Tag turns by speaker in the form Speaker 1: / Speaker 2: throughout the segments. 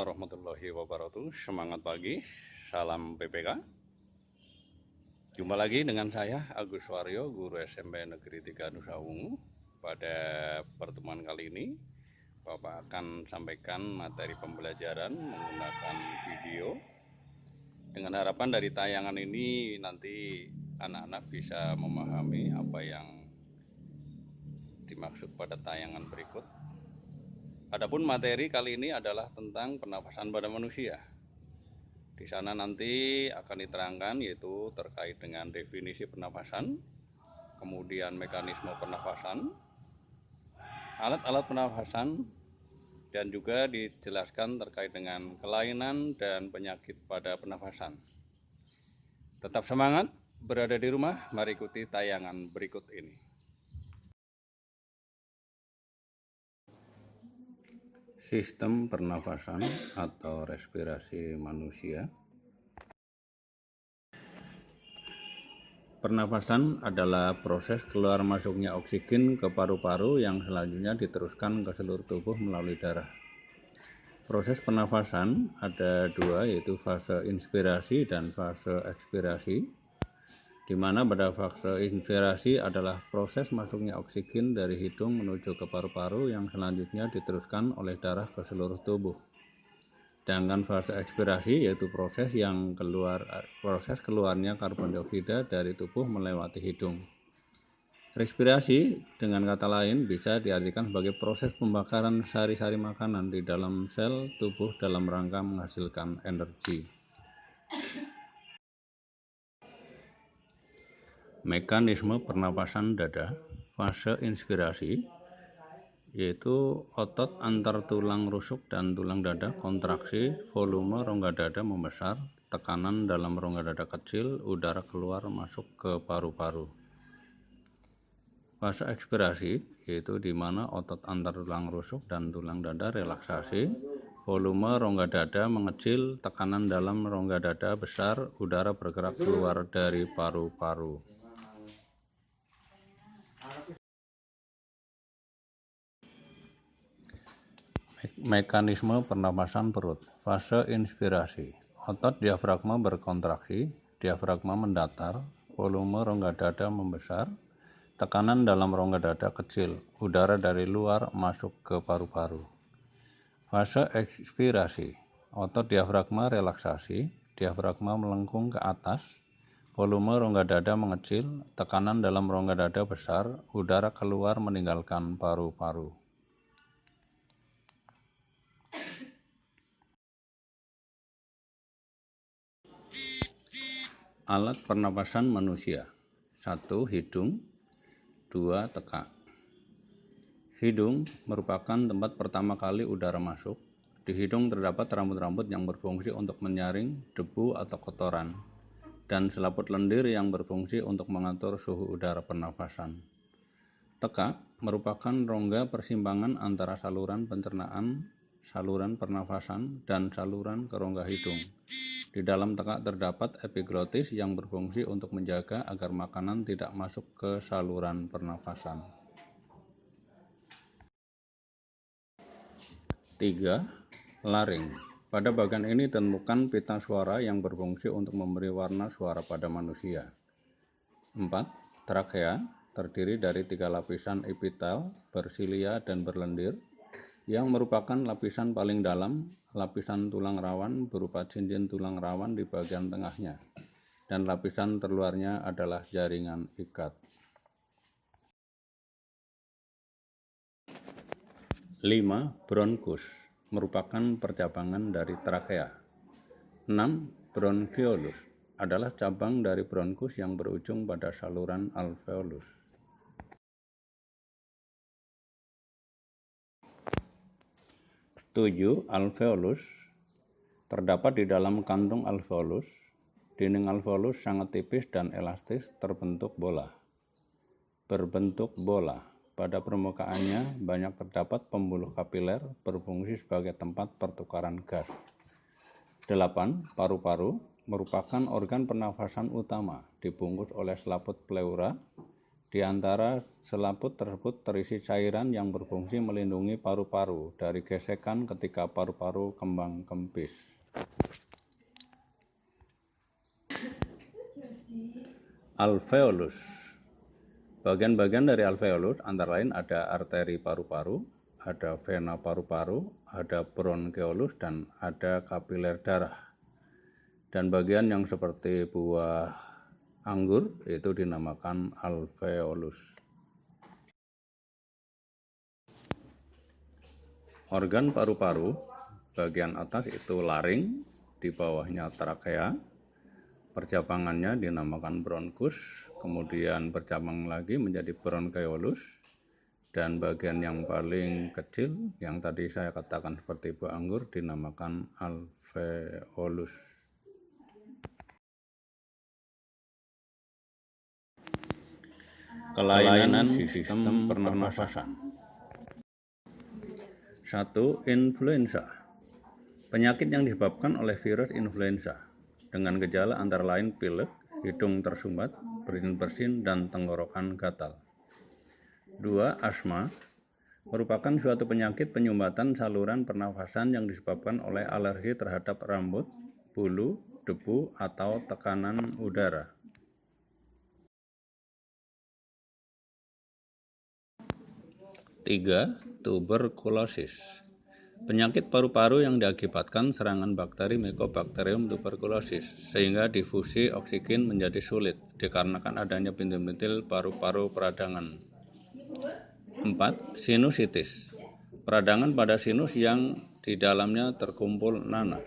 Speaker 1: warahmatullahi wabarakatuh. Semangat pagi, salam PPK. Jumpa lagi dengan saya Agus Waryo, guru SMP Negeri 3 Nusa Ungu. Pada pertemuan kali ini, Bapak akan sampaikan materi pembelajaran menggunakan video. Dengan harapan dari tayangan ini nanti anak-anak bisa memahami apa yang dimaksud pada tayangan berikut. Adapun materi kali ini adalah tentang pernafasan pada manusia. Di sana nanti akan diterangkan yaitu terkait dengan definisi pernafasan, kemudian mekanisme pernafasan, alat-alat pernafasan, dan juga dijelaskan terkait dengan kelainan dan penyakit pada pernafasan. Tetap semangat, berada di rumah, mari ikuti tayangan berikut ini. Sistem pernafasan atau respirasi manusia. Pernafasan adalah proses keluar masuknya oksigen ke paru-paru yang selanjutnya diteruskan ke seluruh tubuh melalui darah. Proses pernafasan ada dua, yaitu fase inspirasi dan fase ekspirasi, di mana pada fase inspirasi adalah proses masuknya oksigen dari hidung menuju ke paru-paru yang selanjutnya diteruskan oleh darah ke seluruh tubuh. Sedangkan fase ekspirasi yaitu proses keluarnya karbon dioksida dari tubuh melewati hidung. Respirasi dengan kata lain bisa diartikan sebagai proses pembakaran sari-sari makanan di dalam sel tubuh dalam rangka menghasilkan energi. Mekanisme pernapasan dada. Fase inspirasi yaitu otot antar tulang rusuk dan tulang dada kontraksi, volume rongga dada membesar, tekanan dalam rongga dada kecil, udara keluar masuk ke paru-paru. Fase ekspirasi yaitu di mana otot antar tulang rusuk dan tulang dada relaksasi, volume rongga dada mengecil, tekanan dalam rongga dada besar, udara bergerak keluar dari paru-paru. Mekanisme pernapasan perut. Fase inspirasi. Otot diafragma berkontraksi, diafragma mendatar, volume rongga dada membesar, tekanan dalam rongga dada kecil, udara dari luar masuk ke paru-paru. Fase ekspirasi. Otot diafragma relaksasi, diafragma melengkung ke atas, volume rongga dada mengecil, tekanan dalam rongga dada besar, udara keluar meninggalkan paru-paru. Alat pernapasan manusia. 1. Hidung. 2. Tekak. Hidung merupakan tempat pertama kali udara masuk. Di hidung terdapat rambut-rambut yang berfungsi untuk menyaring debu atau kotoran, dan selaput lendir yang berfungsi untuk mengatur suhu udara pernafasan. Tekak merupakan rongga persimpangan antara saluran pencernaan, saluran pernafasan, dan saluran ke rongga hidung. Di dalam tekak terdapat epiglotis yang berfungsi untuk menjaga agar makanan tidak masuk ke saluran pernafasan. 3. Laring. Pada bagian ini ditemukan pita suara yang berfungsi untuk memberi warna suara pada manusia. 4. Trakea terdiri dari 3 lapisan epitel, bersilia, dan berlendir, yang merupakan lapisan paling dalam, lapisan tulang rawan berupa cincin tulang rawan di bagian tengahnya, dan lapisan terluarnya adalah jaringan ikat. 5. Bronkus merupakan percabangan dari trakea. 6. Bronchiolus adalah cabang dari bronkus yang berujung pada saluran alveolus. 7. Alveolus terdapat di dalam kantung alveolus. Dinding alveolus sangat tipis dan elastis, berbentuk bola. Pada permukaannya banyak terdapat pembuluh kapiler berfungsi sebagai tempat pertukaran gas. 8. Paru-paru merupakan organ pernafasan utama, dibungkus oleh selaput pleura, Di antara selaput tersebut terisi cairan yang berfungsi melindungi paru-paru dari gesekan ketika paru-paru kembang kempis. Alveolus. Bagian-bagian dari alveolus antara lain ada arteri paru-paru, ada vena paru-paru, ada bronkeolus, dan ada kapiler darah. Dan bagian yang seperti buah anggur itu dinamakan alveolus. Organ paru-paru bagian atas itu laring, di bawahnya trakea, percabangannya dinamakan bronkus, kemudian bercabang lagi menjadi bronkeolus, dan bagian yang paling kecil yang tadi saya katakan seperti buah anggur dinamakan alveolus. Kelainan sistem pernafasan. 1. Influenza. Penyakit yang disebabkan oleh virus influenza dengan gejala antara lain pilek, hidung tersumbat, bersin-bersin, dan tenggorokan gatal. 2. Asma merupakan suatu penyakit penyumbatan saluran pernafasan yang disebabkan oleh alergi terhadap rambut, bulu, debu, atau tekanan udara. 3. Tuberkulosis. Penyakit paru-paru yang diakibatkan serangan bakteri Mycobacterium tuberculosis sehingga difusi oksigen menjadi sulit dikarenakan adanya bintil-bintil paru-paru peradangan. 4. Sinusitis. Peradangan pada sinus yang di dalamnya terkumpul nanah.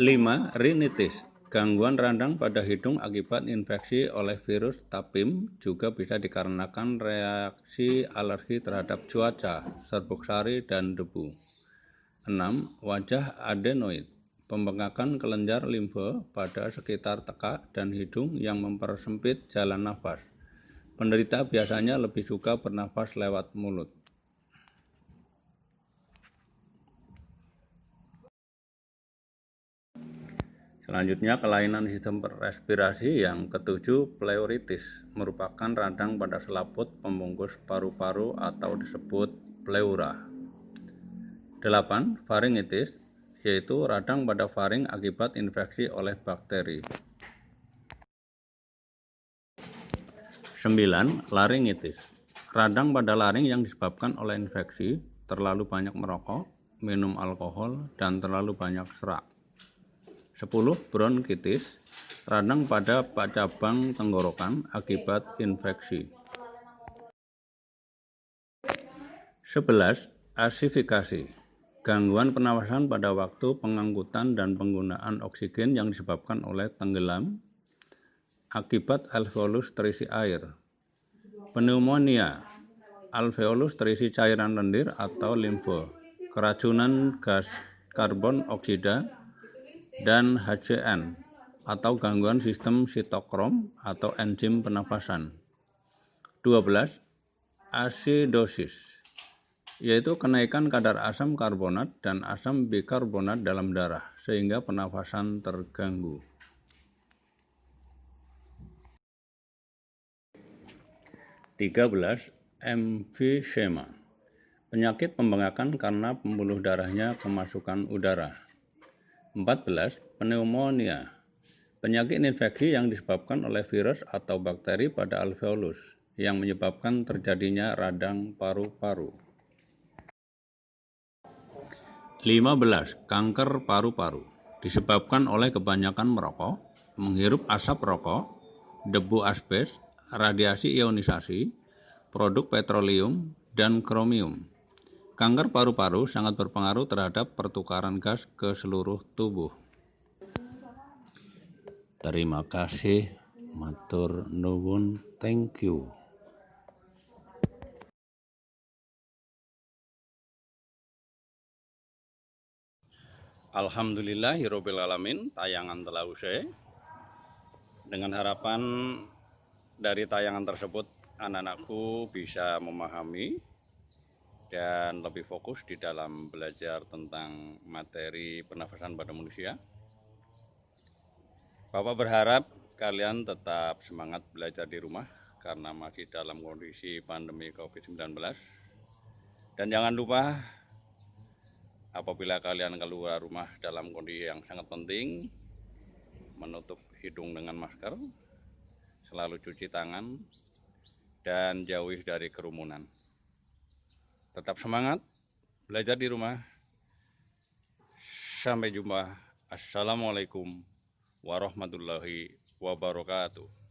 Speaker 1: 5. Rinitis. Gangguan radang pada hidung akibat infeksi oleh virus tapim juga bisa dikarenakan reaksi alergi terhadap cuaca, serbuk sari, dan debu. 6. Wajah adenoid. Pembengkakan kelenjar limfe pada sekitar tekak dan hidung yang mempersempit jalan nafas. Penderita biasanya lebih suka bernafas lewat mulut. Selanjutnya, kelainan sistem respirasi yang ketujuh, pleuritis, merupakan radang pada selaput pembungkus paru-paru atau disebut pleura. 8. Faringitis, yaitu radang pada faring akibat infeksi oleh bakteri. 9. Laringitis, radang pada laring yang disebabkan oleh infeksi, terlalu banyak merokok, minum alkohol, dan terlalu banyak serak. 10. Bronkitis, radang pada cabang tenggorokan akibat infeksi. 11. Asifikasi, gangguan pernafasan pada waktu pengangkutan dan penggunaan oksigen yang disebabkan oleh tenggelam akibat alveolus terisi air. Pneumonia, alveolus terisi cairan lendir atau limfe, keracunan gas karbon oksida, dan HCN atau gangguan sistem sitokrom atau enzim pernafasan. 12. Asidosis, yaitu kenaikan kadar asam karbonat dan asam bikarbonat dalam darah sehingga pernafasan terganggu. 13. Emfisema, penyakit pembengkakan karena pembuluh darahnya kemasukan udara. 14. Pneumonia, penyakit infeksi yang disebabkan oleh virus atau bakteri pada alveolus yang menyebabkan terjadinya radang paru-paru. 15. Kanker paru-paru, disebabkan oleh kebanyakan merokok, menghirup asap rokok, debu asbes, radiasi ionisasi, produk petroleum, dan kromium. Kanker paru-paru sangat berpengaruh terhadap pertukaran gas ke seluruh tubuh. Terima kasih, matur nuwun, thank you. Alhamdulillahirabbil alamin, tayangan telah usai. Dengan harapan dari tayangan tersebut anak-anakku bisa memahami dan lebih fokus di dalam belajar tentang materi pernafasan pada manusia. Bapak berharap kalian tetap semangat belajar di rumah karena masih dalam kondisi pandemi COVID-19. Dan jangan lupa, apabila kalian keluar rumah dalam kondisi yang sangat penting, menutup hidung dengan masker, selalu cuci tangan, dan jauhi dari kerumunan. Tetap semangat, belajar di rumah. Sampai jumpa. Assalamualaikum warahmatullahi wabarakatuh.